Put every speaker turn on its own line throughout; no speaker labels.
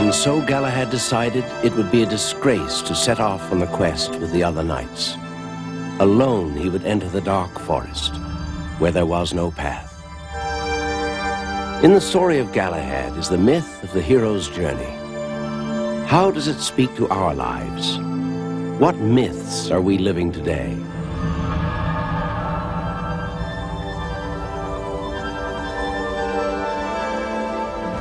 And so Galahad decided it would be a disgrace to set off on the quest with the other knights. Alone he would enter the dark forest, where there was no path. In the story of Galahad is the myth of the hero's journey. How does it speak to our lives? What myths are we living today?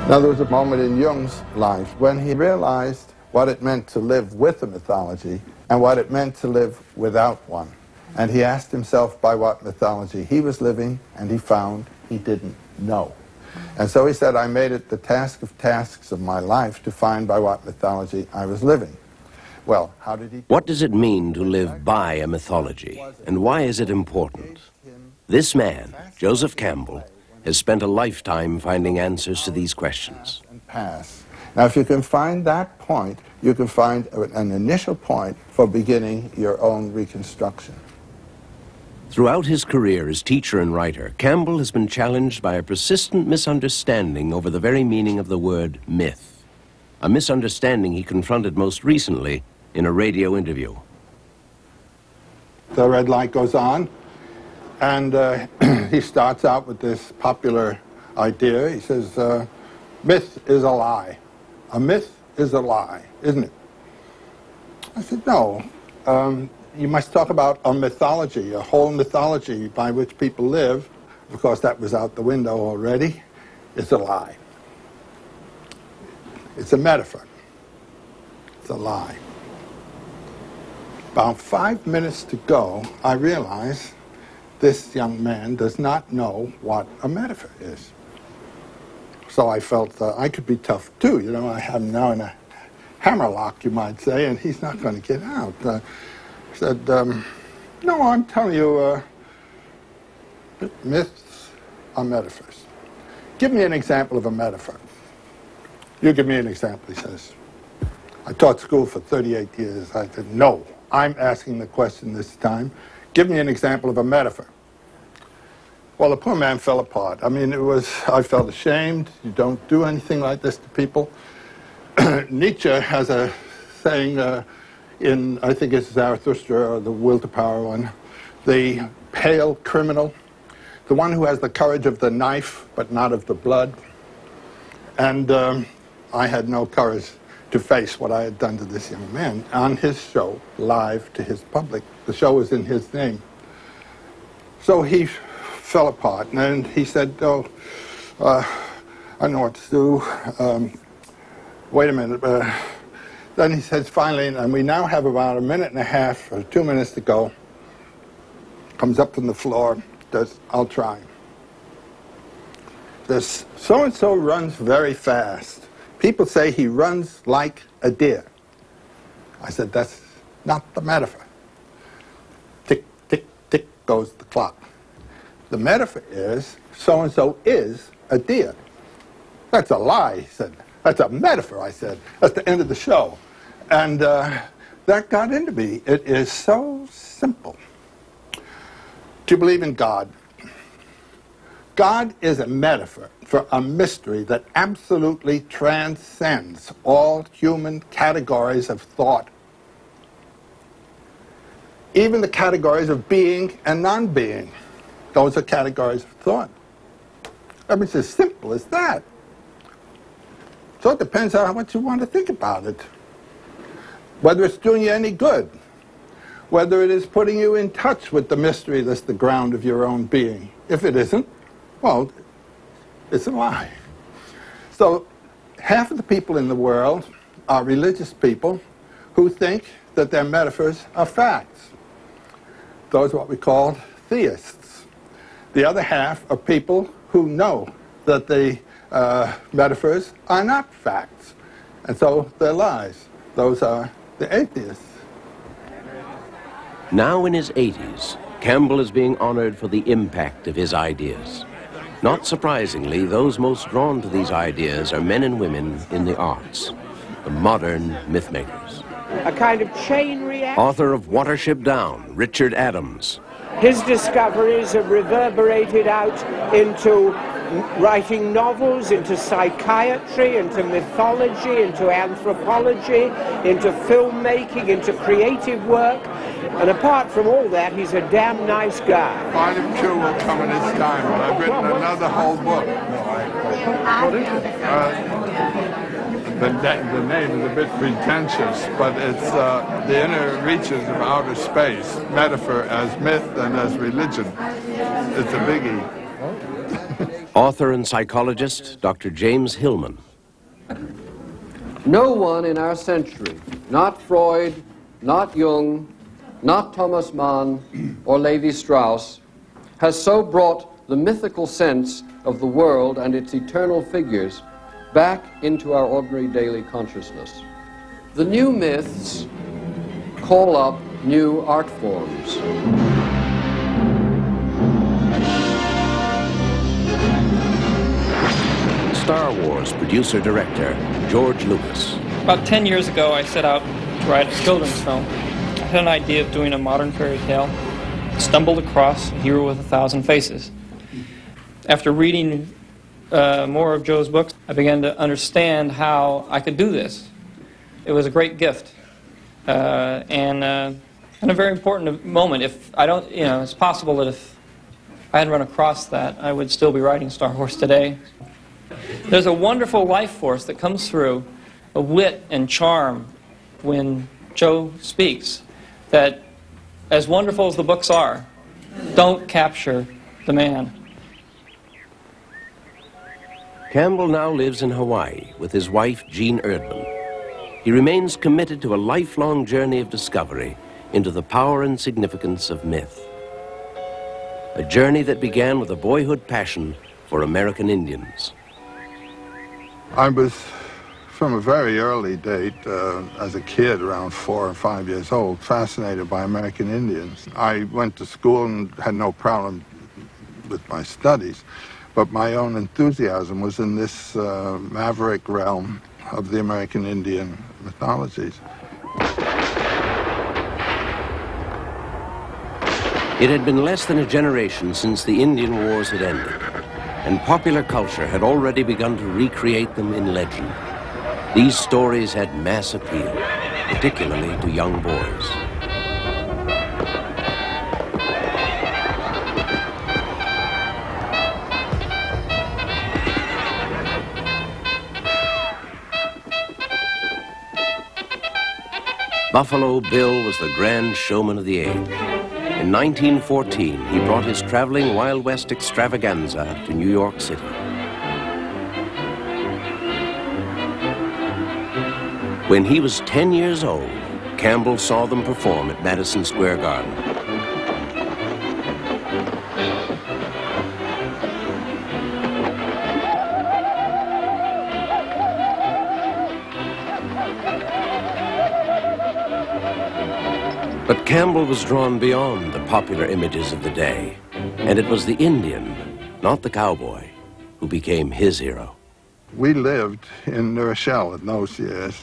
Now, there was a moment in Jung's life when he realized what it meant to live with a mythology and what it meant to live without one. And he asked himself by what mythology he was living, and he found he didn't know. And so he said, I made it the task of tasks of my life to find by what mythology I was living. Well, how did he...
What does it mean to live by a mythology, and why is it important? This man, Joseph Campbell, has spent a lifetime finding answers to these questions.
Now, if you can find that point, you can find an initial point for beginning your own reconstruction.
Throughout his career as teacher and writer, Campbell has been challenged by a persistent misunderstanding over the very meaning of the word myth. A misunderstanding he confronted most recently in a radio interview.
The red light goes on, and he starts out with this popular idea. He says, myth is a lie. A myth is a lie, isn't it? I said, no. You must talk about a mythology, a whole mythology by which people live. Of course, that was out the window already. It's a lie. It's a metaphor. It's a lie. About 5 minutes to go, I realized this young man does not know what a metaphor is. So I felt I could be tough too. You know, I have him now in a hammerlock, you might say, and he's not going to get out. He said, no, I'm telling you, myths are metaphors. Give me an example of a metaphor. You give me an example, he says. I taught school for 38 years. I said, no, I'm asking the question this time. Give me an example of a metaphor. Well, the poor man fell apart. I mean, I felt ashamed. You don't do anything like this to people. Nietzsche has a saying in, I think it's Zarathustra or the Will to Power one, the pale criminal, the one who has the courage of the knife but not of the blood. And I had no courage to face what I had done to this young man on his show, live to his public. The show was in his name. So he fell apart, and then he said, oh, I don't know what to do. Wait a minute. Then he says, finally, and we now have about 1.5 minutes or 2 minutes to go, comes up from the floor, says, I'll try. This so-and-so runs very fast. People say he runs like a deer. I said, that's not the metaphor. Tick, tick, tick goes the clock. The metaphor is, so-and-so is a deer. That's a lie, he said. That's a metaphor, I said. That's the end of the show. And that got into me. It is so simple to believe in God. God is a metaphor for a mystery that absolutely transcends all human categories of thought. Even the categories of being and non-being. Those are categories of thought. I mean, it's as simple as that. So it depends on how much you want to think about it. Whether it's doing you any good. Whether it is putting you in touch with the mystery that's the ground of your own being. If it isn't, well, it's a lie. So half of the people in the world are religious people who think that their metaphors are facts. Those are what we call theists. The other half are people who know that the metaphors are not facts, and so they're lies. Those are the atheists.
Now in his 80s, Campbell is being honored for the impact of his ideas. Not surprisingly, those most drawn to these ideas are men and women in the arts, the modern mythmakers.
A kind of chain reaction.
Author of Watership Down, Richard Adams.
His discoveries have reverberated out into writing novels, into psychiatry, into mythology, into anthropology, into filmmaking, into creative work. And apart from all that, he's a damn nice guy.
Part of two will come in its time, and I've written another whole book. The name is a bit pretentious, but it's the inner reaches of outer space, metaphor as myth and as religion. It's a biggie.
Author and psychologist Dr. James Hillman.
No one in our century, not Freud, not Jung, not Thomas Mann or Levi-Strauss, has so brought the mythical sense of the world and its eternal figures back into our ordinary daily consciousness. The new myths call up new art forms.
Star Wars producer-director George Lucas.
About 10 years ago, I set out to write a children's film. I had an idea of doing a modern fairy tale, stumbled across A Hero with a Thousand Faces. After reading more of Joe's books, I began to understand how I could do this. It was a great gift and a very important moment. If I don't, it's possible that if I had run across that, I would still be writing Star Wars today. There's a wonderful life force that comes through, a wit and charm when Joe speaks, that as wonderful as the books are, don't capture the man.
Campbell now lives in Hawaii with his wife, Jean Erdman. He remains committed to a lifelong journey of discovery into the power and significance of myth. A journey that began with a boyhood passion for American Indians.
I was, from a very early date, as a kid, around 4 or 5 years old, fascinated by American Indians. I went to school and had no problem with my studies. But my own enthusiasm was in this maverick realm of the American Indian mythologies.
It had been less than a generation since the Indian Wars had ended, and popular culture had already begun to recreate them in legend. These stories had mass appeal, particularly to young boys. Buffalo Bill was the grand showman of the age. In 1914, he brought his traveling Wild West extravaganza to New York City. When he was 10 years old, Campbell saw them perform at Madison Square Garden. But Campbell was drawn beyond the popular images of the day, and it was the Indian, not the cowboy, who became his hero.
We lived in New Rochelle in those years,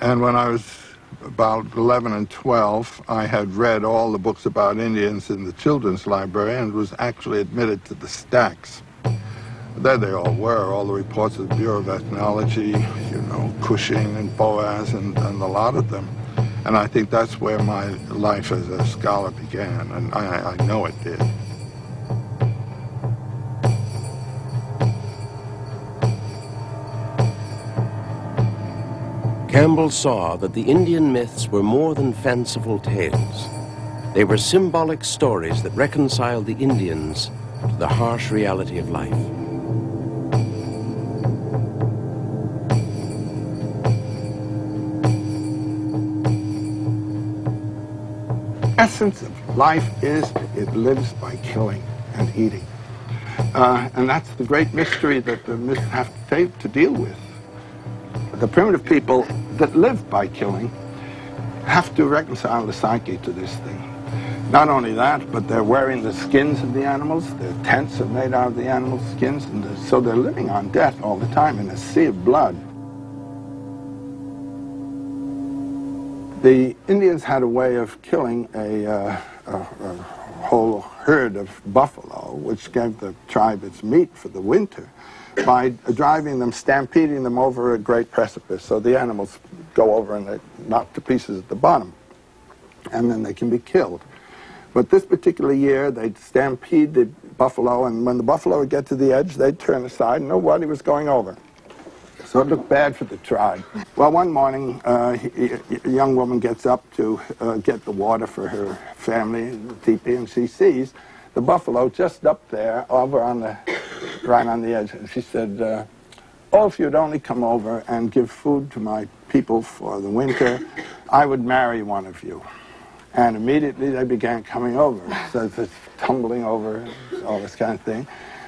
and when I was about 11 and 12, I had read all the books about Indians in the children's library and was actually admitted to the stacks. There they all were, all the reports of the Bureau of Ethnology, Cushing and Boaz and the lot of them. And I think that's where my life as a scholar began, and I know it did.
Campbell saw that the Indian myths were more than fanciful tales. They were symbolic stories that reconciled the Indians to the harsh reality of life.
Essence of life is it lives by killing and eating. And that's the great mystery that the myths have to deal with. The primitive people that live by killing have to reconcile the psyche to this thing. Not only that, but they're wearing the skins of the animals. Their tents are made out of the animal skins, and so they're living on death all the time in a sea of blood. The Indians had a way of killing a whole herd of buffalo, which gave the tribe its meat for the winter, by driving them, stampeding them over a great precipice. So the animals go over and they're knocked to pieces at the bottom, and then they can be killed. But this particular year, they'd stampede the buffalo, and when the buffalo would get to the edge, they'd turn aside and nobody was going over. So it looked bad for the tribe. Well, one morning, a young woman gets up to get the water for her family, the teepee, and she sees the buffalo just up there, over on the, right on the edge. And she said, oh, if you'd only come over and give food to my people for the winter, I would marry one of you. And immediately they began coming over, so it's tumbling over, all this kind of thing.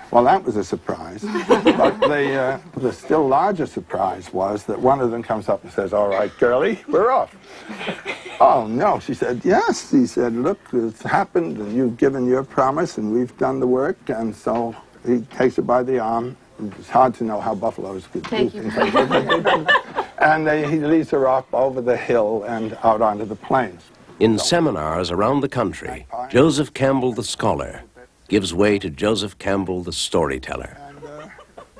Well, that was a surprise. But the still larger surprise was that one of them comes up and says, all right, girlie, we're off. Oh, no. She said, yes. He said, look, it's happened, and you've given your promise, and we've done the work. And so he takes her by the arm. It's hard to know how buffaloes could do things like that. And he leads her up over the hill and out onto the plains.
In seminars around the country, Joseph Campbell the scholar gives way to Joseph Campbell the storyteller.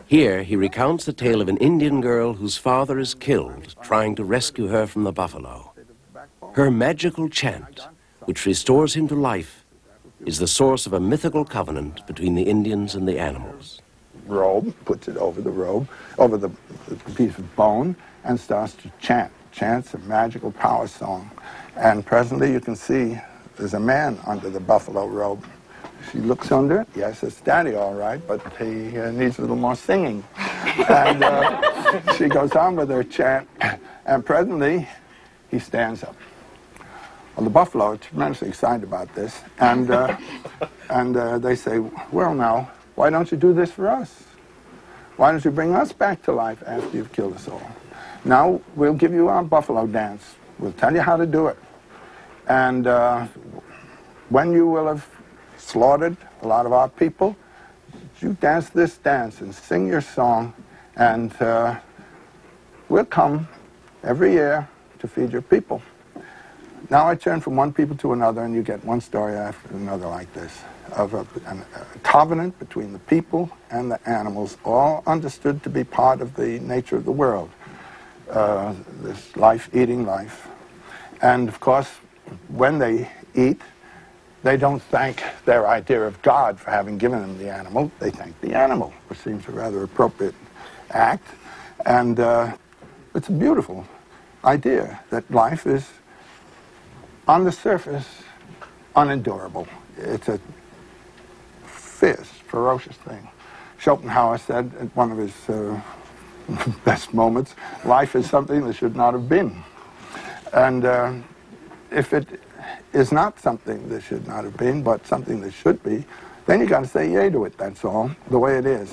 Here he recounts the tale of an Indian girl whose father is killed trying to rescue her from the buffalo. Her magical chant, which restores him to life, is the source of a mythical covenant between the Indians and the animals.
Robe, puts it over the robe, over the piece of bone, and starts to chant. Chants a magical power song. And presently you can see there's a man under the buffalo robe. She looks under it. Yes, it's Daddy, all right, but he needs a little more singing. And she goes on with her chant, and presently he stands up. Well, the buffalo are tremendously excited about this, and they say, well, now, why don't you do this for us? Why don't you bring us back to life after you've killed us all? Now, we'll give you our buffalo dance. We'll tell you how to do it. And when you will have slaughtered a lot of our people, you dance this dance and sing your song, and we'll come every year to feed your people. Now I turn from one people to another, and you get one story after another like this, of a covenant between the people and the animals, all understood to be part of the nature of the world. This life eating life. And of course, when they eat, they don't thank their idea of God for having given them the animal. They thank the animal, which seems a rather appropriate act. And it's a beautiful idea that life is, on the surface, unendurable. It's a fierce, ferocious thing. Schopenhauer said at one of his best moments, life is something that should not have been. And if it is not something that should not have been, but something that should be, then you got to say yay to it, that's all, the way it is.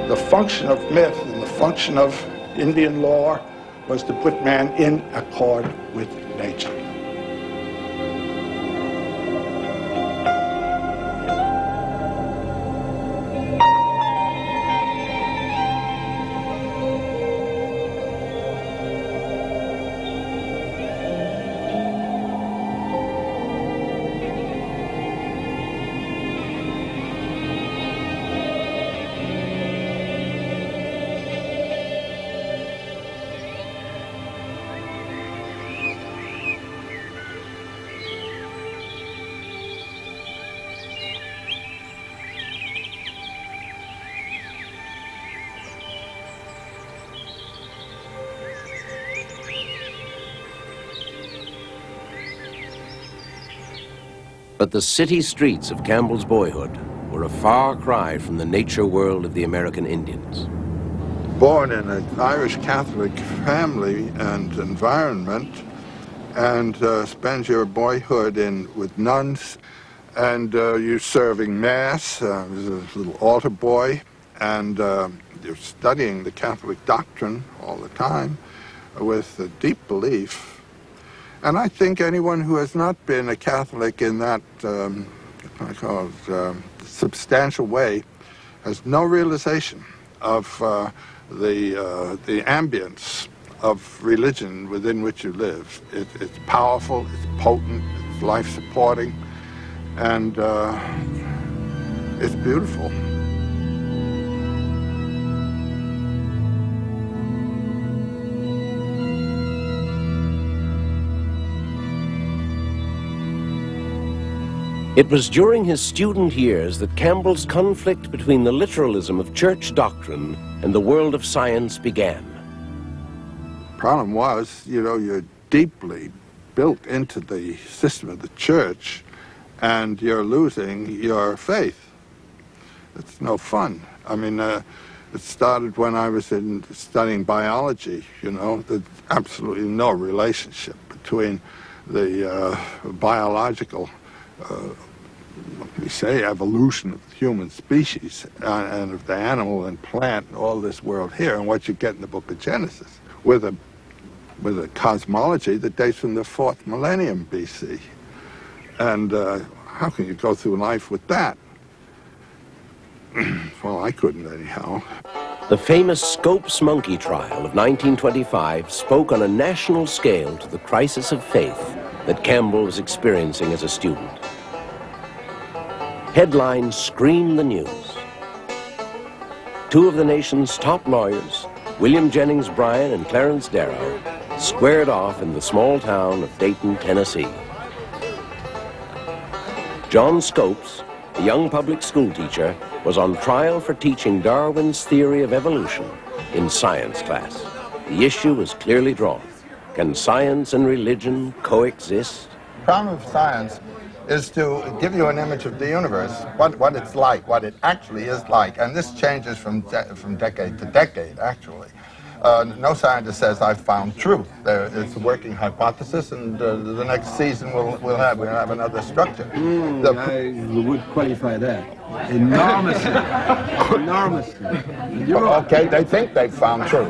The function of myth and the function of Indian lore was to put man in accord with nature.
But the city streets of Campbell's boyhood were a far cry from the nature world of the American Indians.
Born in an Irish Catholic family and environment, and spend your boyhood with nuns, and you're serving Mass as a little altar boy, and you're studying the Catholic doctrine all the time with a deep belief. And I think anyone who has not been a Catholic in that, I call it, substantial way, has no realization of the ambience of religion within which you live. It's powerful, it's potent, it's life-supporting, and it's beautiful.
It was during his student years that Campbell's conflict between the literalism of church doctrine and the world of science began.
Problem was, you know, you're deeply built into the system of the church and you're losing your faith. It's no fun. I mean, it started when I was studying biology, you know. There's absolutely no relationship between the biological we say evolution of the human species and of the animal and plant and all this world here and what you get in the book of Genesis with a cosmology that dates from the 4th millennium BC. And how can you go through life with that? Well, I couldn't anyhow.
The famous Scopes monkey trial of 1925 spoke on a national scale to the crisis of faith that Campbell was experiencing as a student. Headlines screamed the news. Two of the nation's top lawyers, William Jennings Bryan and Clarence Darrow, squared off in the small town of Dayton, Tennessee. John Scopes, a young public school teacher, was on trial for teaching Darwin's theory of evolution in science class. The issue was clearly drawn. Can science and religion coexist?
The problem of science is to give you an image of the universe, what it's like, what it actually is like. And this changes from decade to decade, actually. No scientist says, I've found truth. It's a working hypothesis, and the next season we'll have another structure.
I would qualify that enormously. Enormously.
Okay, they think they've found truth.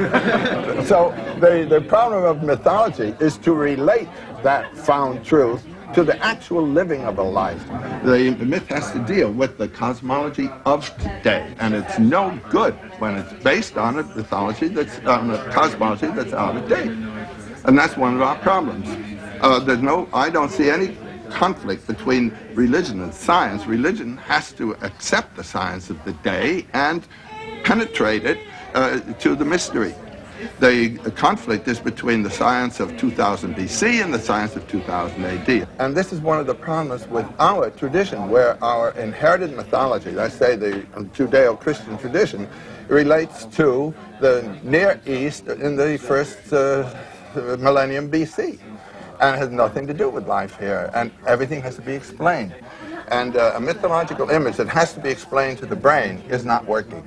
So the problem of mythology is to relate that found truth to the actual living of a life. The myth has to deal with the cosmology of today, and it's no good when it's based on a mythology that's on a cosmology that's out of date. And that's one of our problems. I don't see any conflict between religion and science. Religion has to accept the science of the day and penetrate it to the mystery. The conflict is between the science of 2000 BC and the science of 2000 AD. And this is one of the problems with our tradition, where our inherited mythology, let's say the Judeo-Christian tradition, relates to the Near East in the first millennium BC. And it has nothing to do with life here, and everything has to be explained. And a mythological image that has to be explained to the brain is not working.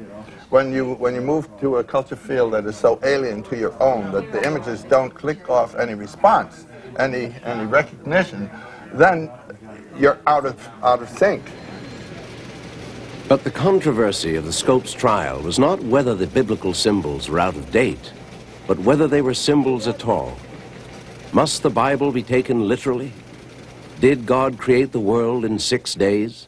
When you move to a culture field that is so alien to your own that the images don't click off any response, any recognition, then you're out of sync.
But the controversy of the Scopes trial was not whether the biblical symbols were out of date, but whether they were symbols at all. Must the Bible be taken literally? Did God create the world in 6 days?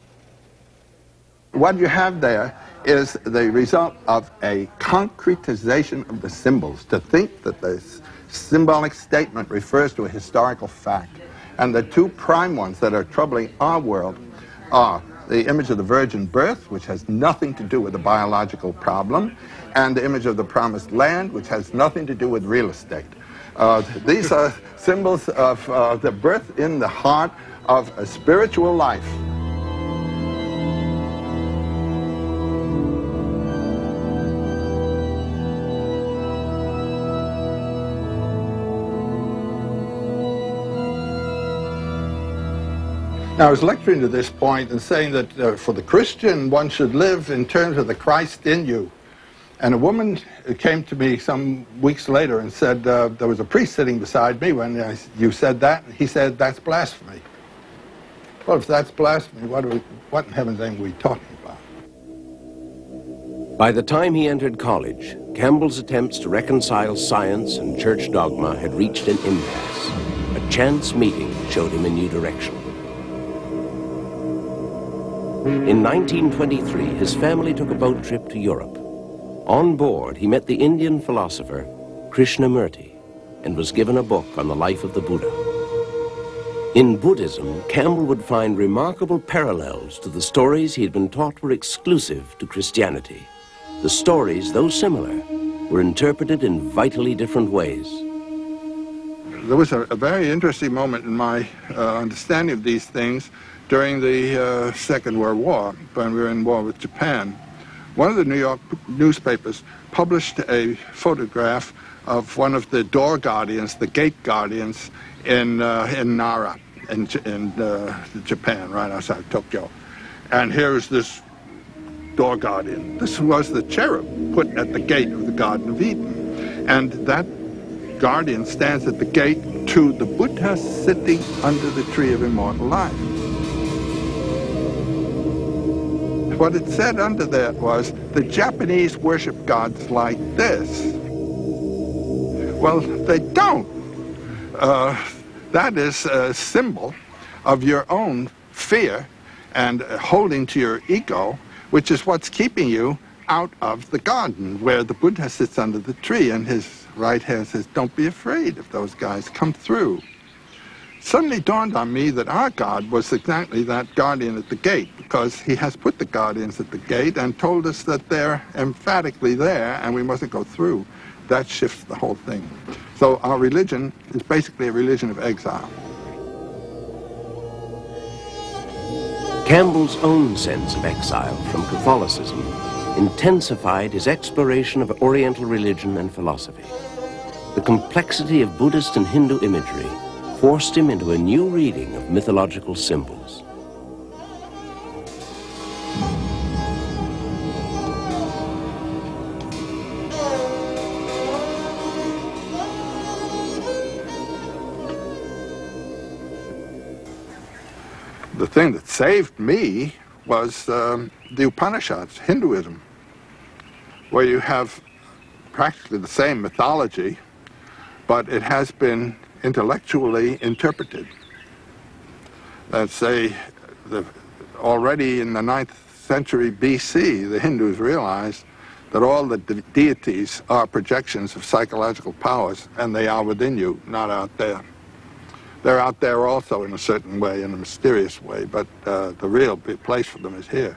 What you have there is the result of a concretization of the symbols. To think that the symbolic statement refers to a historical fact. And the two prime ones that are troubling our world are the image of the virgin birth, which has nothing to do with the biological problem, and the image of the promised land, which has nothing to do with real estate. These are symbols of the birth in the heart of a spiritual life. Now, I was lecturing to this point and saying that for the Christian, one should live in terms of the Christ in you. And a woman came to me some weeks later and said, there was a priest sitting beside me when you said that. He said, that's blasphemy. Well, if that's blasphemy, what in heaven's name are we talking about?
By the time he entered college, Campbell's attempts to reconcile science and church dogma had reached an impasse. A chance meeting showed him a new direction. In 1923, his family took a boat trip to Europe. On board, he met the Indian philosopher Krishnamurti and was given a book on the life of the Buddha. In Buddhism, Campbell would find remarkable parallels to the stories he had been taught were exclusive to Christianity. The stories, though similar, were interpreted in vitally different ways.
There was a very interesting moment in my understanding of these things during the Second World War, when we were in war with Japan. One of the New York newspapers published a photograph of one of the door guardians, the gate guardians, in Nara, in Japan, right outside Tokyo. And here's this door guardian. This was the cherub put at the gate of the Garden of Eden. And that guardian stands at the gate to the Buddha sitting under the tree of immortal life. What it said under that was, the Japanese worship gods like this. Well, they don't. That is a symbol of your own fear and holding to your ego, which is what's keeping you out of the garden where the Buddha sits under the tree and his right hand says, don't be afraid if those guys come through. Suddenly dawned on me that our God was exactly that guardian at the gate, because he has put the guardians at the gate and told us that they're emphatically there and we mustn't go through. That shifts the whole thing. So our religion is basically a religion of exile.
Campbell's own sense of exile from Catholicism intensified his exploration of Oriental religion and philosophy. The complexity of Buddhist and Hindu imagery forced him into a new reading of mythological symbols.
The thing that saved me was the Upanishads, Hinduism, where you have practically the same mythology, but it has been intellectually interpreted. Let's say, already in the 9th century BC, the Hindus realized that all the deities are projections of psychological powers, and they are within you, not out there. They're out there also in a certain way, in a mysterious way, but the real place for them is here.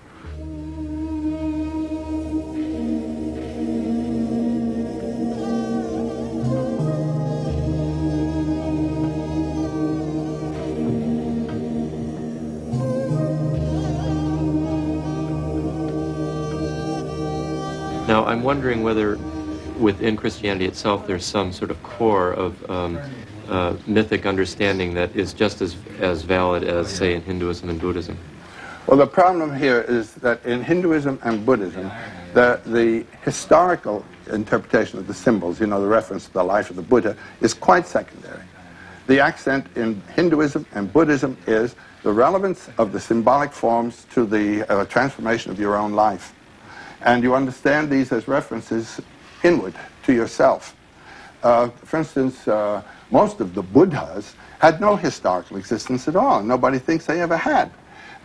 Now, I'm wondering whether within Christianity itself there's some sort of core of mythic understanding that is just as valid as, say, in Hinduism and Buddhism.
Well, the problem here is that in Hinduism and Buddhism, the historical interpretation of the symbols, you know, the reference to the life of the Buddha, is quite secondary. The accent in Hinduism and Buddhism is the relevance of the symbolic forms to the transformation of your own life. And you understand these as references inward to yourself. For instance, most of the Buddhas had no historical existence at all. Nobody thinks they ever had.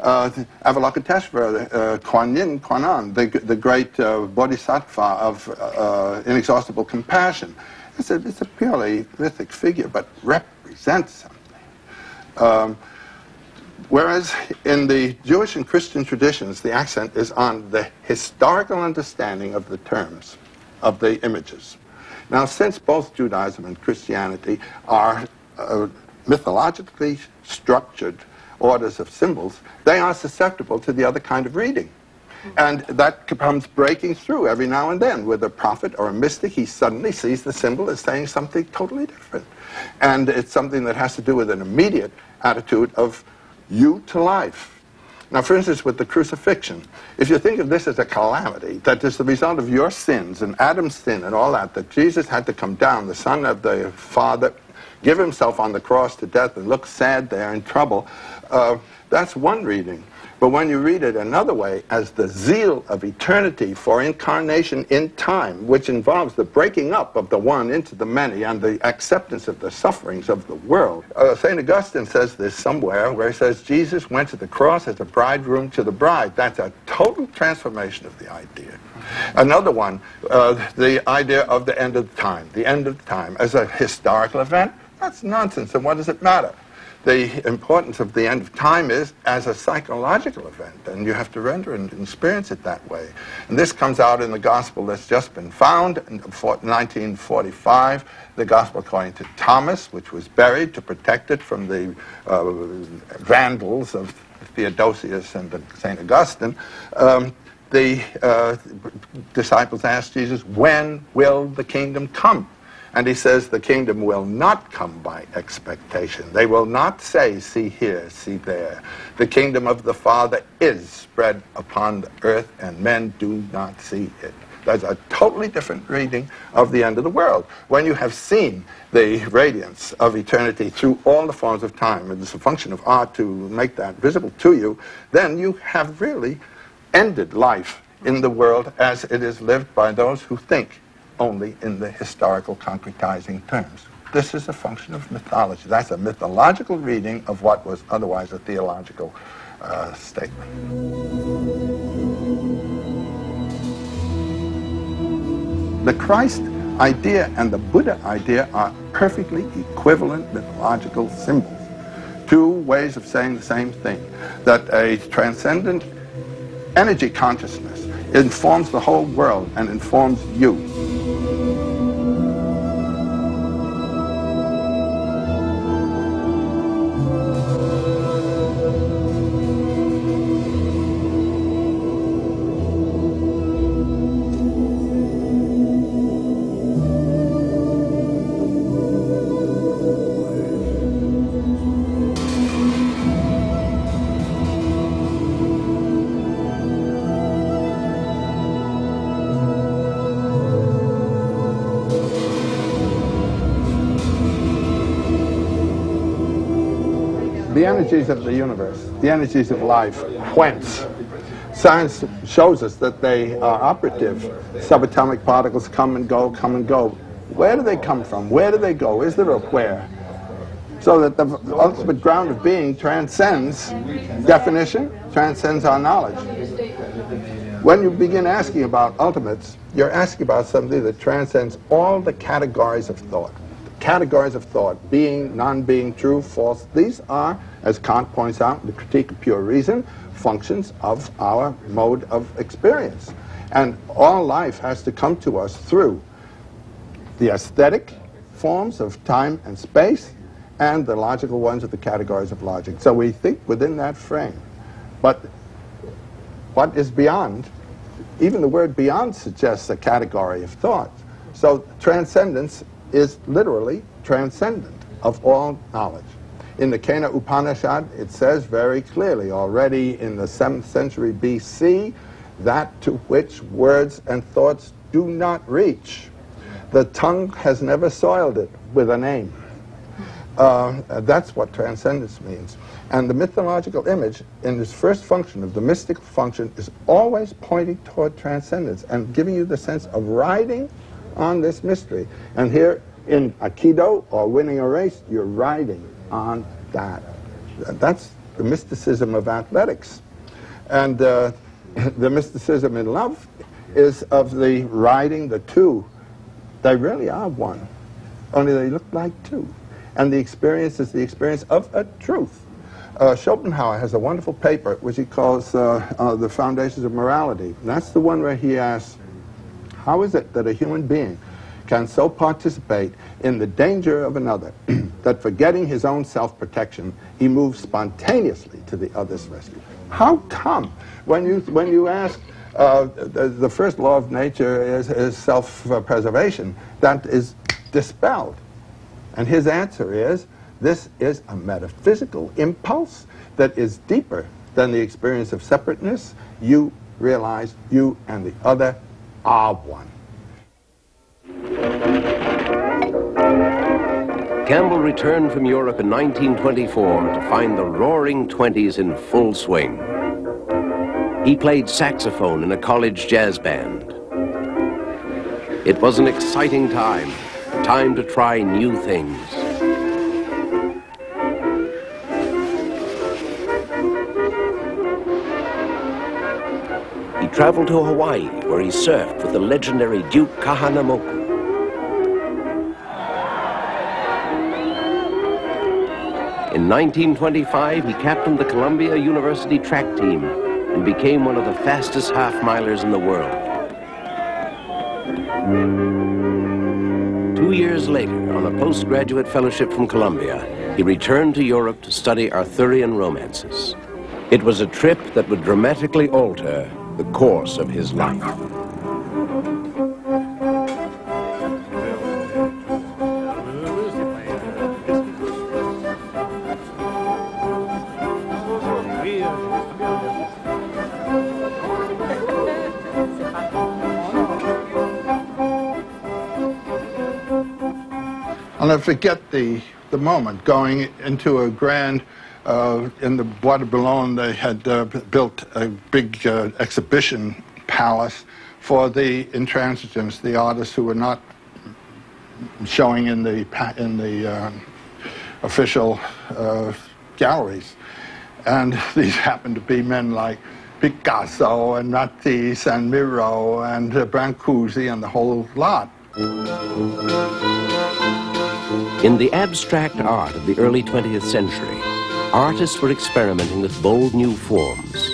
Avalokiteshvara, Kuan Yin, Kuan An, the great bodhisattva of inexhaustible compassion. It's a purely mythic figure, but represents something. Whereas in the Jewish and Christian traditions, the accent is on the historical understanding of the terms, of the images. Now, since both Judaism and Christianity are mythologically structured orders of symbols, they are susceptible to the other kind of reading. And that comes breaking through every now and then. With a prophet or a mystic, he suddenly sees the symbol as saying something totally different. And it's something that has to do with an immediate attitude of you to life. Now, for instance, with the crucifixion, if you think of this as a calamity, that is the result of your sins and Adam's sin and all that Jesus had to come down, the Son of the Father, give himself on the cross to death and look sad there in trouble, that's one reading. But when you read it another way, as the zeal of eternity for incarnation in time, which involves the breaking up of the one into the many and the acceptance of the sufferings of the world. St. Augustine says this somewhere, where he says, Jesus went to the cross as a bridegroom to the bride. That's a total transformation of the idea. Another one, the idea of the end of time. The end of time as a historical event, that's nonsense, and what does it matter? The importance of the end of time is as a psychological event, and you have to render and experience it that way. And this comes out in the gospel that's just been found in 1945, the gospel according to Thomas, which was buried to protect it from the vandals of Theodosius and St. Augustine. The disciples asked Jesus, when will the kingdom come? And he says the kingdom will not come by expectation. They will not say, see here, see there. The kingdom of the Father is spread upon the earth, and men do not see it. That's a totally different reading of the end of the world. When you have seen the radiance of eternity through all the forms of time, and it's a function of art to make that visible to you, then you have really ended life in the world as it is lived by those who think only in the historical concretizing terms. This is a function of mythology. That's a mythological reading of what was otherwise a theological statement. The Christ idea and the Buddha idea are perfectly equivalent mythological symbols. Two ways of saying the same thing, that a transcendent energy consciousness informs the whole world and informs you. The energies of the universe, the energies of life, whence? Science shows us that they are operative. Subatomic particles come and go, come and go. Where do they come from? Where do they go? Is there a where? So that the ultimate ground of being transcends definition, transcends our knowledge. When you begin asking about ultimates, you're asking about something that transcends all the categories of thought. Categories of thought, being, non-being, true, false, these are, as Kant points out in the Critique of Pure Reason, functions of our mode of experience. And all life has to come to us through the aesthetic forms of time and space and the logical ones of the categories of logic. So we think within that frame. But what is beyond, even the word beyond suggests a category of thought. So transcendence is literally transcendent of all knowledge. In the Kena Upanishad, it says very clearly, already in the 7th century BC, that to which words and thoughts do not reach. The tongue has never soiled it with a name. That's what transcendence means. And the mythological image, in its first function of the mystical function, is always pointing toward transcendence and giving you the sense of riding on this mystery. And here in Aikido, or winning a race, you're riding on that. That's the mysticism of athletics. And the mysticism in love is of the riding the two. They really are one, only they look like two. And the experience is the experience of a truth. Schopenhauer has a wonderful paper which he calls The Foundations of Morality. And that's the one where he asks, how is it that a human being can so participate in the danger of another that forgetting his own self-protection, he moves spontaneously to the other's rescue? How come? When you ask, the first law of nature is self-preservation, that is dispelled. And his answer is, this is a metaphysical impulse that is deeper than the experience of separateness. You realize you and the other are one.
Campbell returned from Europe in 1924 to find the Roaring Twenties in full swing. He played saxophone in a college jazz band. It was an exciting time to try new things. He traveled to Hawaii, where he surfed with the legendary Duke Kahanamoku. In 1925, he captained the Columbia University track team and became one of the fastest half-milers in the world. 2 years later, on a postgraduate fellowship from Columbia, he returned to Europe to study Arthurian romances. It was a trip that would dramatically alter the course of his life.
I'll never forget the moment going into a grand, in the Bois de Boulogne, they had built a big exhibition palace for the intransigents, the artists who were not showing in the official galleries. And these happened to be men like Picasso and Matisse and Miro and Brancusi and the whole lot.
In the abstract art of the early 20th century, artists were experimenting with bold new forms.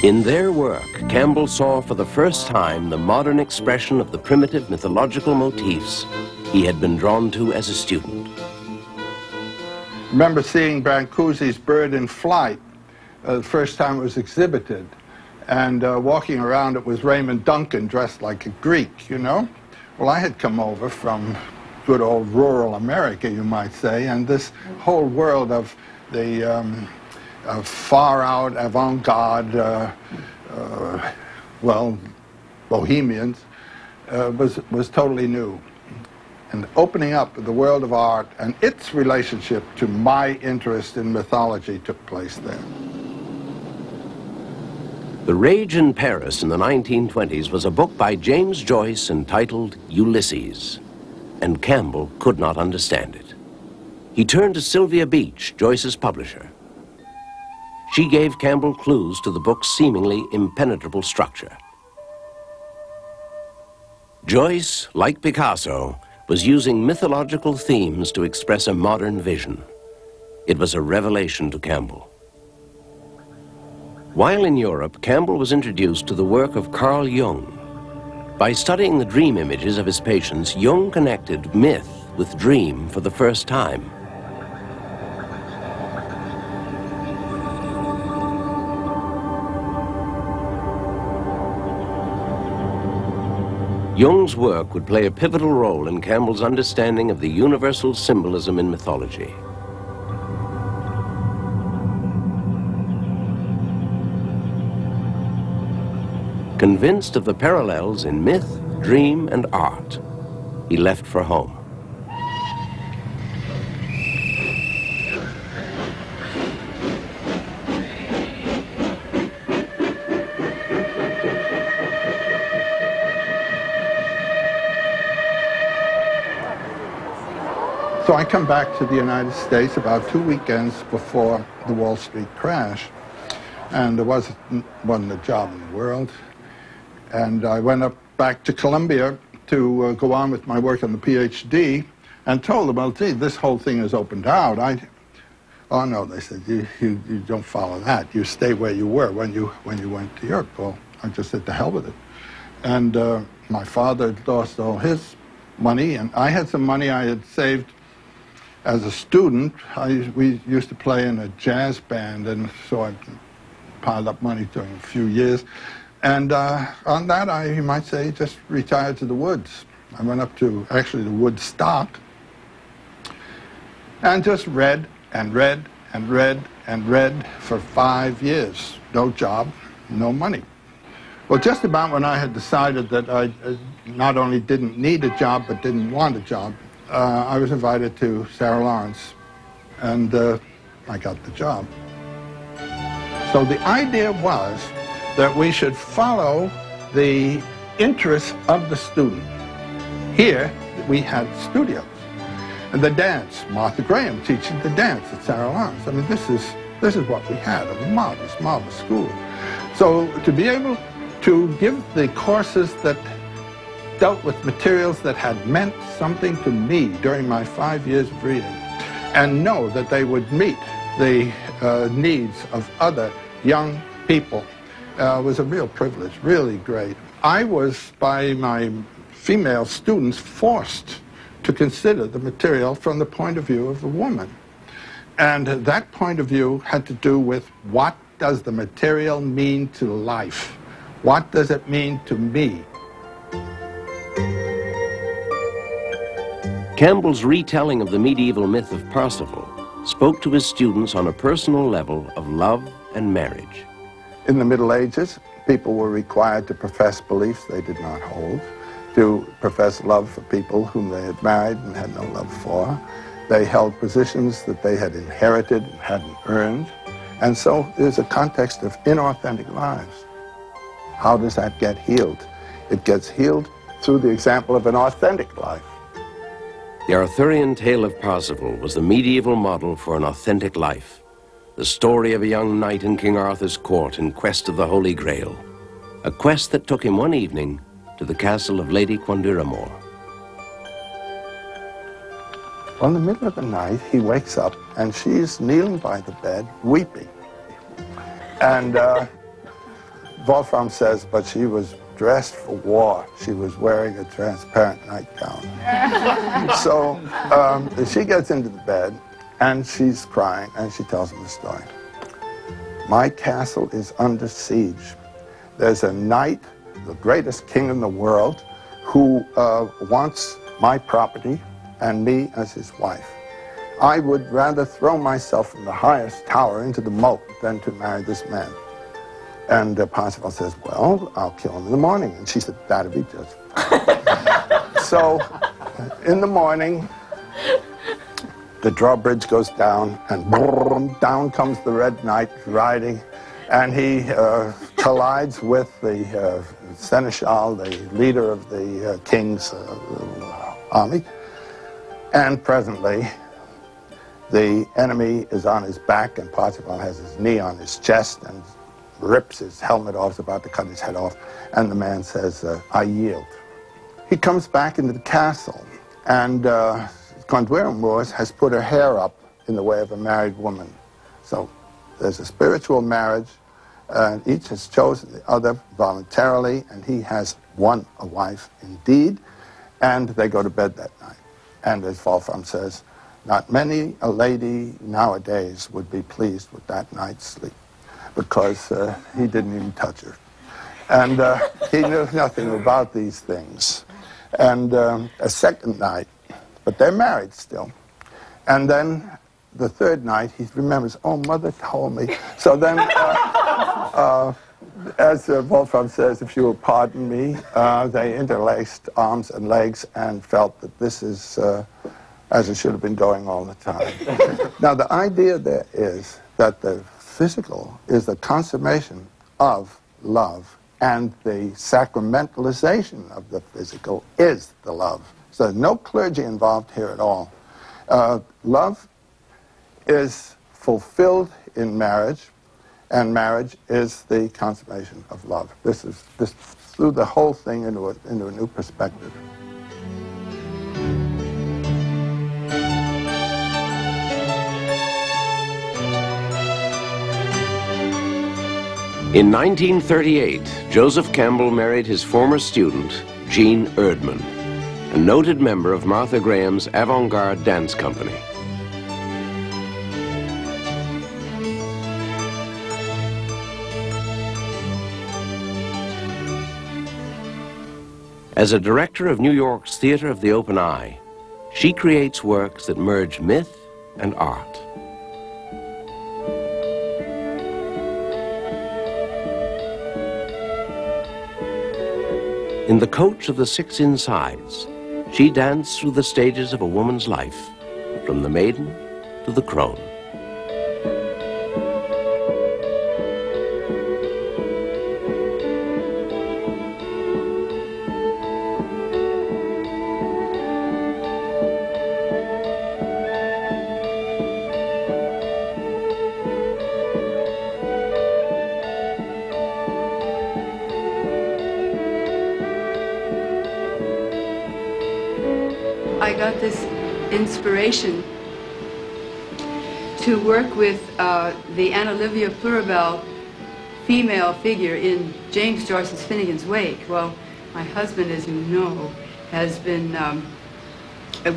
In their work, Campbell saw for the first time the modern expression of the primitive mythological motifs he had been drawn to as a student.
I remember seeing Brancusi's Bird in Flight the first time it was exhibited, and walking around it was Raymond Duncan dressed like a Greek, you know? Well, I had come over from good old rural America, you might say, and this whole world of the far-out avant-garde, well, bohemians, was totally new. And opening up the world of art and its relationship to my interest in mythology took place there.
The Rage in Paris in the 1920s was a book by James Joyce entitled Ulysses, and Campbell could not understand it. He turned to Sylvia Beach, Joyce's publisher. She gave Campbell clues to the book's seemingly impenetrable structure. Joyce, like Picasso, was using mythological themes to express a modern vision. It was a revelation to Campbell. While in Europe, Campbell was introduced to the work of Carl Jung. By studying the dream images of his patients, Jung connected myth with dream for the first time. Jung's work would play a pivotal role in Campbell's understanding of the universal symbolism in mythology. Convinced of the parallels in myth, dream, and art, he left for home.
So I come back to the United States about 2 weekends before the Wall Street crash, and there wasn't a job in the world. And I went up back to Columbia to go on with my work on the PhD, and told them, well, gee, this whole thing is opened out. Oh no, they said, you don't follow that. You stay where you were when you went to Europe. Well, I just said, to hell with it. And my father lost all his money, and I had some money I had saved. As a student, we used to play in a jazz band, and so I piled up money during a few years. And on that, you might say, just retired to the woods. I went up to, actually, the Woodstock, and just read and read and read and read for 5 years. No job, no money. Well, just about when I had decided that I not only didn't need a job, but didn't want a job, I was invited to Sarah Lawrence, and I got the job. So the idea was that we should follow the interests of the student. Here, we had studios. And the dance, Martha Graham teaching the dance at Sarah Lawrence. I mean, this is what we had, a marvelous, marvelous school. So to be able to give the courses that dealt with materials that had meant something to me during my 5 years of reading, and know that they would meet the needs of other young people, was a real privilege, really great. I was, by my female students, forced to consider the material from the point of view of a woman. And that point of view had to do with what does the material mean to life? What does it mean to me?
Campbell's retelling of the medieval myth of Parsifal spoke to his students on a personal level of love and marriage.
In the Middle Ages, people were required to profess beliefs they did not hold, to profess love for people whom they had married and had no love for. They held positions that they had inherited and hadn't earned. And so there's a context of inauthentic lives. How does that get healed? It gets healed through the example of an authentic life.
The Arthurian tale of Parsifal was the medieval model for an authentic life. The story of a young knight in King Arthur's court in quest of the Holy Grail. A quest that took him one evening to the castle of Lady Quandiramore.
In the middle of the night, he wakes up and she's kneeling by the bed, weeping. And Wolfram says, but she was dressed for war. She was wearing a transparent nightgown. So she gets into the bed and she's crying and she tells him the story. My castle is under siege. There's a knight, the greatest king in the world, who wants my property and me as his wife. I would rather throw myself from the highest tower into the moat than to marry this man. And Parsifal says, well, I'll kill him in the morning. And she said, that'd be just fine. So in the morning, the drawbridge goes down, and boom, down comes the Red Knight riding, and he collides with the seneschal, the leader of the king's army. And presently, the enemy is on his back, and Parsifal has his knee on his chest and rips his helmet off, is about to cut his head off, and the man says, I yield. He comes back into the castle, and Quandiramore has put her hair up in the way of a married woman. So there's a spiritual marriage, and each has chosen the other voluntarily, and he has won a wife indeed, and they go to bed that night. And as Wolfram says, not many a lady nowadays would be pleased with that night's sleep, because he didn't even touch her. And he knew nothing about these things. And a second night, but they're married still. And then the third night, he remembers, oh, mother told me. So then, as Wolfram says, if you will pardon me, they interlaced arms and legs and felt that this is as it should have been going all the time. Now, the idea there is that the physical is the consummation of love, and the sacramentalization of the physical is the love. So there's no clergy involved here at all. Love is fulfilled in marriage, and marriage is the consummation of love. This threw the whole thing into a new perspective.
In 1938, Joseph Campbell married his former student, Jean Erdman, a noted member of Martha Graham's avant-garde dance company. As a director of New York's Theater of the Open Eye, she creates works that merge myth and art. In the coach of the six insides, she danced through the stages of a woman's life, from the maiden to the crone.
I got this inspiration to work with the Anna Livia Pluribel female figure in James Joyce's Finnegan's Wake. Well, my husband, as you know, has been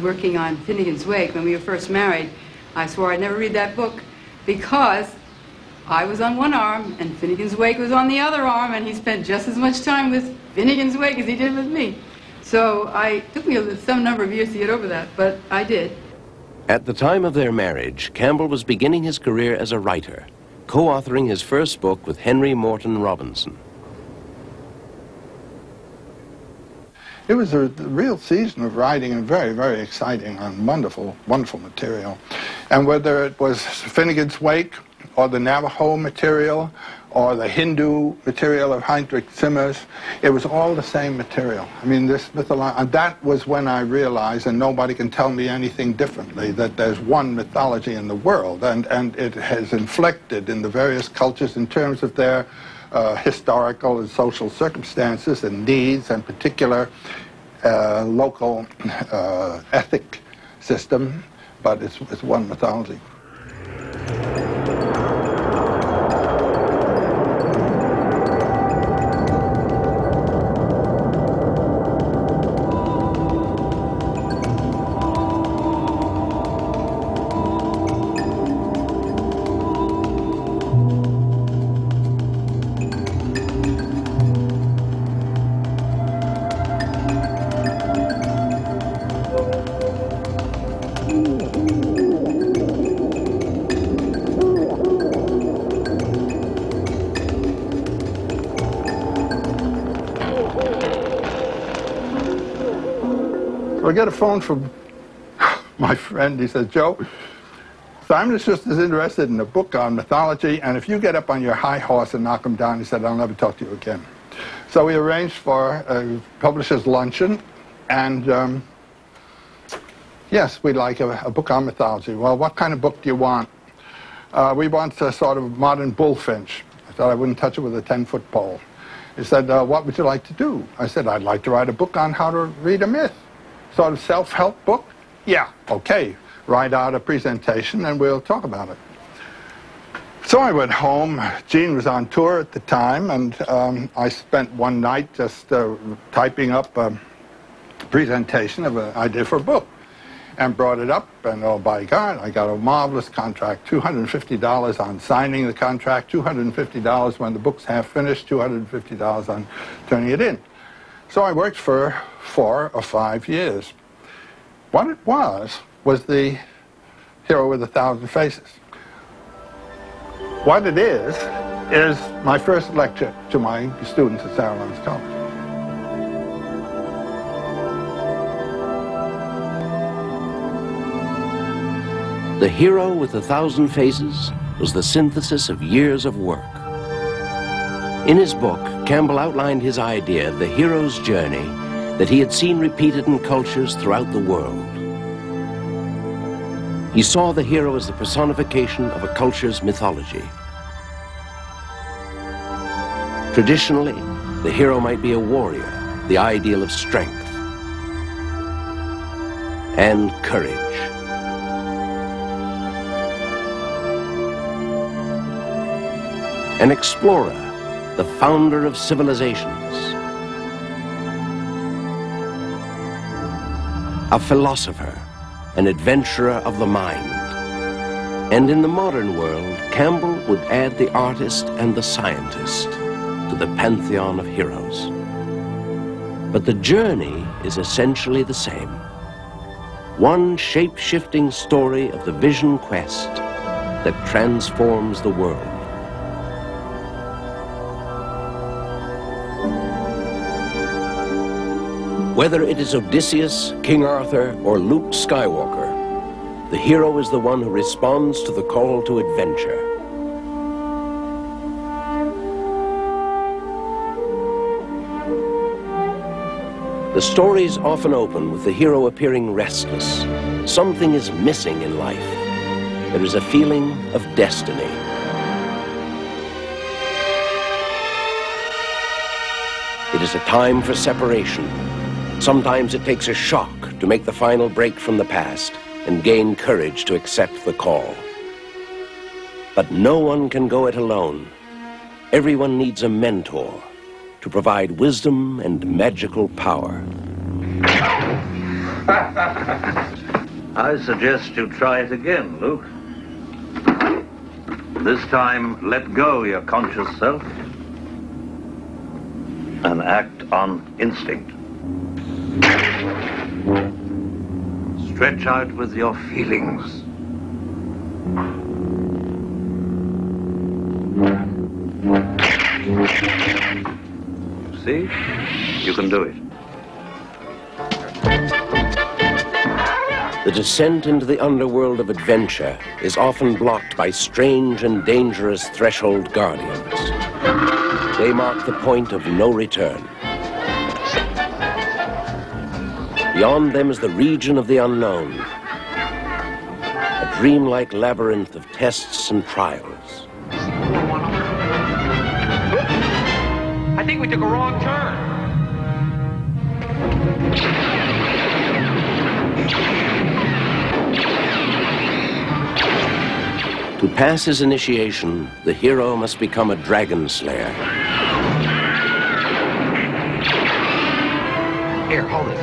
working on Finnegan's Wake. When we were first married, I swore I'd never read that book because I was on one arm and Finnegan's Wake was on the other arm, and he spent just as much time with Finnegan's Wake as he did with me. So it took me some number of years to get over that, but I did.
At the time of their marriage, Campbell was beginning his career as a writer, co-authoring his first book with Henry Morton Robinson.
It was a real season of writing, and very, very exciting and wonderful, wonderful material. And whether it was Finnegan's Wake or the Navajo material or the Hindu material of Heinrich Simmers, it was all the same material. I mean, this mythology, and that was when I realized, and nobody can tell me anything differently, that there's one mythology in the world, and it has inflected in the various cultures in terms of their historical and social circumstances and needs, and particular local ethic system, but it's one mythology. I get a phone from my friend. He says, "Joe, Simon's just as interested in a book on mythology, and if you get up on your high horse and knock him down," he said, "I'll never talk to you again." So we arranged for a publisher's luncheon, and yes, we'd like a book on mythology. Well, what kind of book do you want? We want a sort of modern bullfinch. I thought I wouldn't touch it with a 10-foot pole. He said, "What would you like to do?" I said, "I'd like to write a book on how to read a myth." Sort of self-help book? Yeah, okay. Write out a presentation and we'll talk about it. So I went home. Gene was on tour at the time, and I spent one night just typing up a presentation of an idea for a book, and brought it up, and oh by God, I got a marvelous contract, $250 on signing the contract, $250 when the book's half finished, $250 on turning it in. So I worked for 4 or 5 years. What it was the Hero with 1,000 Faces. What it is my first lecture to my students at Sarah Lawrence College.
The Hero with 1,000 Faces was the synthesis of years of work. In his book, Campbell outlined his idea of the hero's journey that he had seen repeated in cultures throughout the world. He saw the hero as the personification of a culture's mythology. Traditionally, the hero might be a warrior, the ideal of strength and courage. An explorer, the founder of civilizations. A philosopher, an adventurer of the mind. And in the modern world, Campbell would add the artist and the scientist to the pantheon of heroes. But the journey is essentially the same. One shape-shifting story of the vision quest that transforms the world. Whether it is Odysseus, King Arthur, or Luke Skywalker, the hero is the one who responds to the call to adventure. The stories often open with the hero appearing restless. Something is missing in life. There is a feeling of destiny. It is a time for separation. Sometimes it takes a shock to make the final break from the past and gain courage to accept the call. But no one can go it alone. Everyone needs a mentor to provide wisdom and magical power.
I suggest you try it again, Luke. This time, let go your conscious self and act on instinct. Stretch out with your feelings. See? You can do it.
The descent into the underworld of adventure is often blocked by strange and dangerous threshold guardians. They mark the point of no return. Beyond them is the region of the unknown, a dreamlike labyrinth of tests and trials.
I think we took a wrong turn.
To pass his initiation, the hero must become a dragon slayer.
Here, hold this.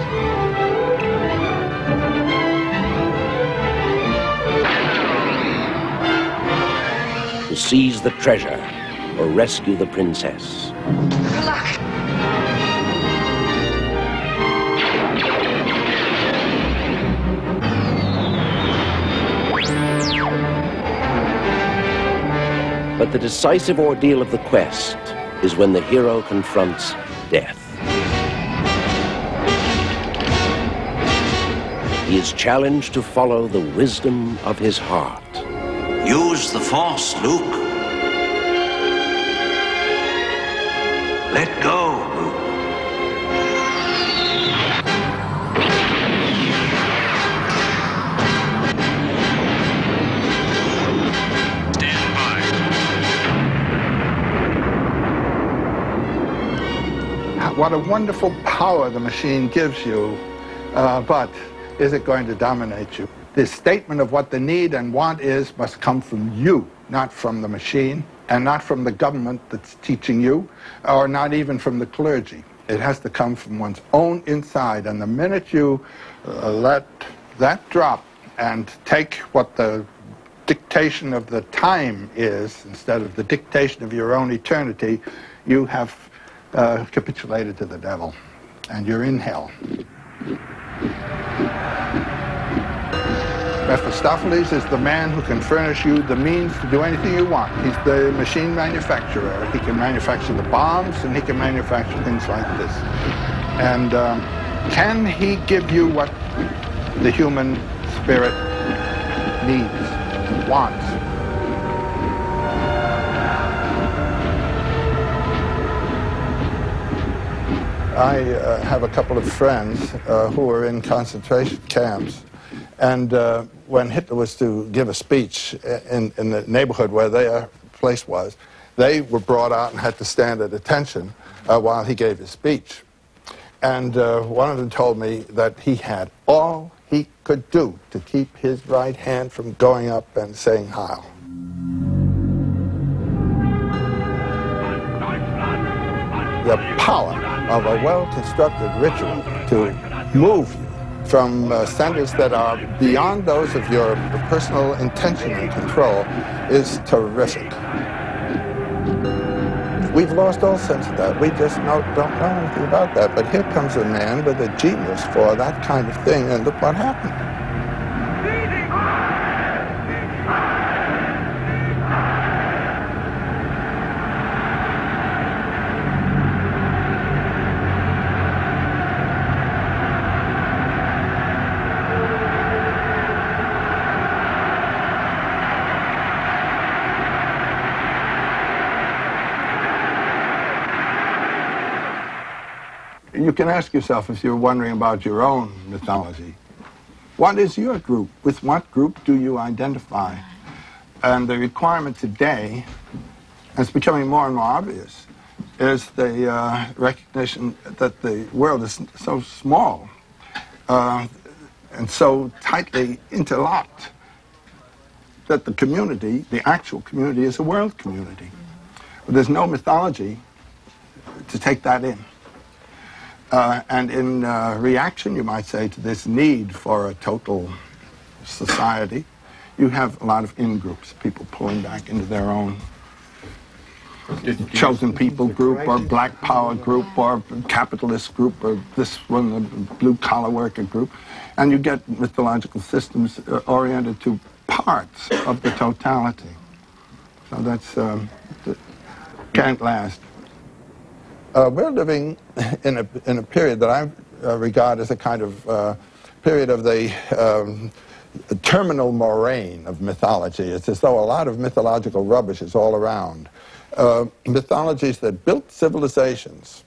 To seize the treasure or rescue the princess.
Good luck.
But the decisive ordeal of the quest is when the hero confronts death. He is challenged to follow the wisdom of his heart.
Use the Force, Luke. Let go, Luke. Stand by.
What a wonderful power the machine gives you, but is it going to dominate you? The statement of what the need and want is must come from you, not from the machine, and not from the government that's teaching you, or not even from the clergy. It has to come from one's own inside, and the minute you let that drop and take what the dictation of the time is, instead of the dictation of your own eternity, you have capitulated to the devil, and you're in hell. Mephistopheles is the man who can furnish you the means to do anything you want. He's the machine manufacturer. He can manufacture the bombs, and he can manufacture things like this. And can he give you what the human spirit needs and wants? I have a couple of friends who were in concentration camps, and when Hitler was to give a speech in the neighborhood where their place was, they were brought out and had to stand at attention while he gave his speech. And one of them told me that he had all he could do to keep his right hand from going up and saying Heil. The power of a well-constructed ritual to move you from centers that are beyond those of your personal intention and control is terrific. We've lost all sense of that. We just don't know anything about that. But here comes a man with a genius for that kind of thing, and look what happened. you can ask yourself, if you're wondering about your own mythology, what is your group? With what group do you identify? And the requirement today, and it's becoming more and more obvious, is the recognition that the world is so small and so tightly interlocked that the community, the actual community, is a world community. But there's no mythology to take that in. And in reaction, you might say, to this need for a total society, you have a lot of in-groups, people pulling back into their own chosen people group, or black power group, or capitalist group, or this one, the blue-collar worker group. And you get mythological systems oriented to parts of the totality. So that's, can't last. We're living in a period that I regard as a kind of period of the terminal moraine of mythology. It's as though a lot of mythological rubbish is all around. Mythologies that built civilizations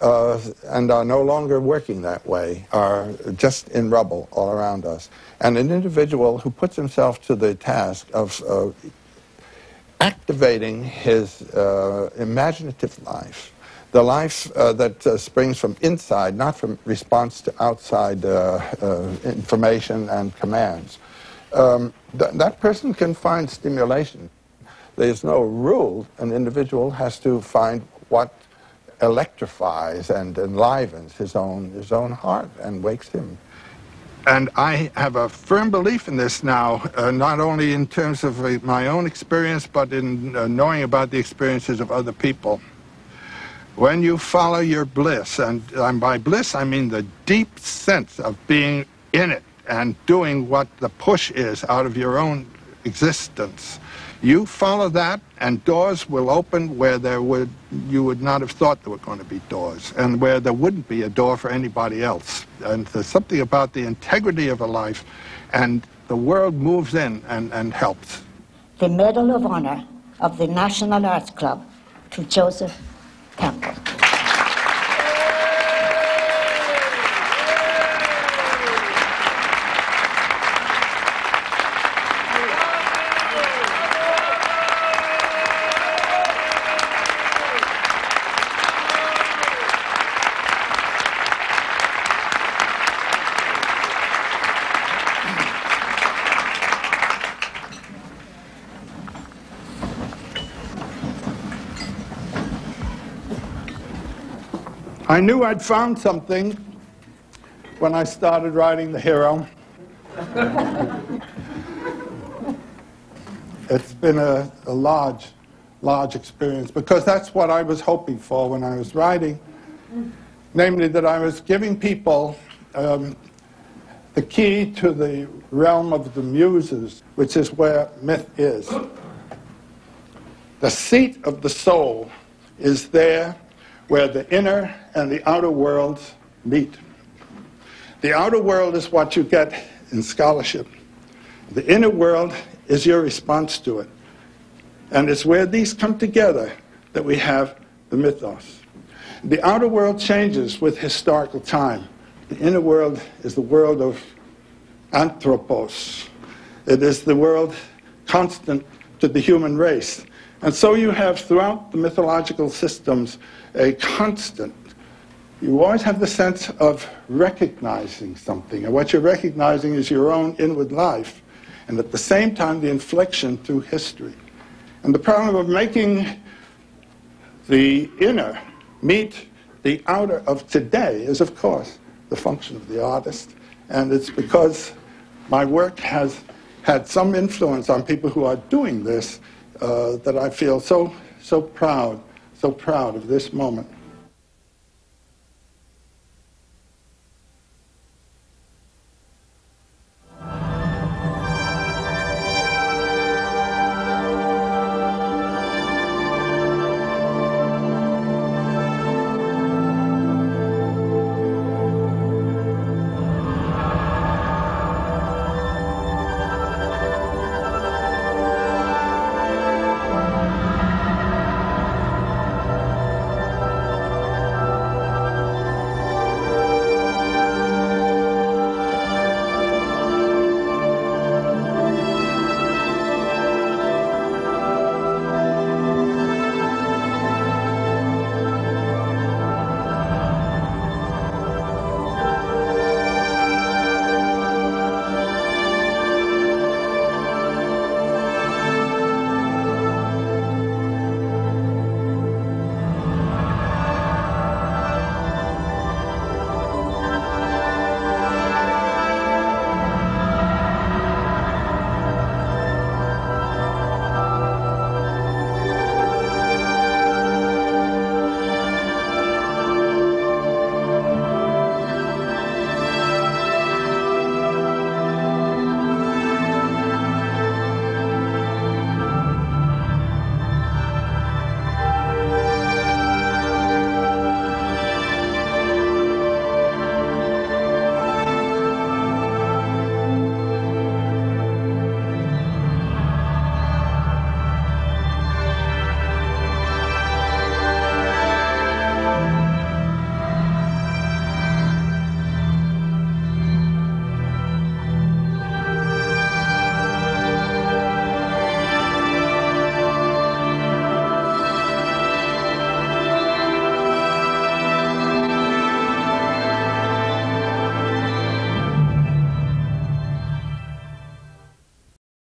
and are no longer working that way are just in rubble all around us. And an individual who puts himself to the task of activating his imaginative life, the life that springs from inside, not from response to outside information and commands, that person can find stimulation. There's no rule. An individual has to find what electrifies and enlivens his own heart and wakes him. And I have a firm belief in this now, not only in terms of my own experience, but in knowing about the experiences of other people. When you follow your bliss, and by bliss I mean the deep sense of being in it and doing what the push is out of your own existence, you follow that, and doors will open where you would not have thought there were going to be doors, and where there wouldn't be a door for anybody else. And there's something about the integrity of a life, and the world moves in and helps.
The Medal of Honor of the National Arts Club to Joseph Campbell.
I knew I'd found something when I started writing The Hero. It's been a large experience, because that's what I was hoping for when I was writing, namely that I was giving people the key to the realm of the muses, which is where myth is. The seat of the soul is there where the inner and the outer worlds meet. The outer world is what you get in scholarship. The inner world is your response to it. And it's where these come together that we have the mythos. The outer world changes with historical time. The inner world is the world of anthropos. It is the world constant to the human race. And so you have throughout the mythological systems a constant. You always have the sense of recognizing something, and what you're recognizing is your own inward life, and at the same time the inflection through history. And the problem of making the inner meet the outer of today is, of course, the function of the artist, and it's because my work has had some influence on people who are doing this that I feel so proud of this moment.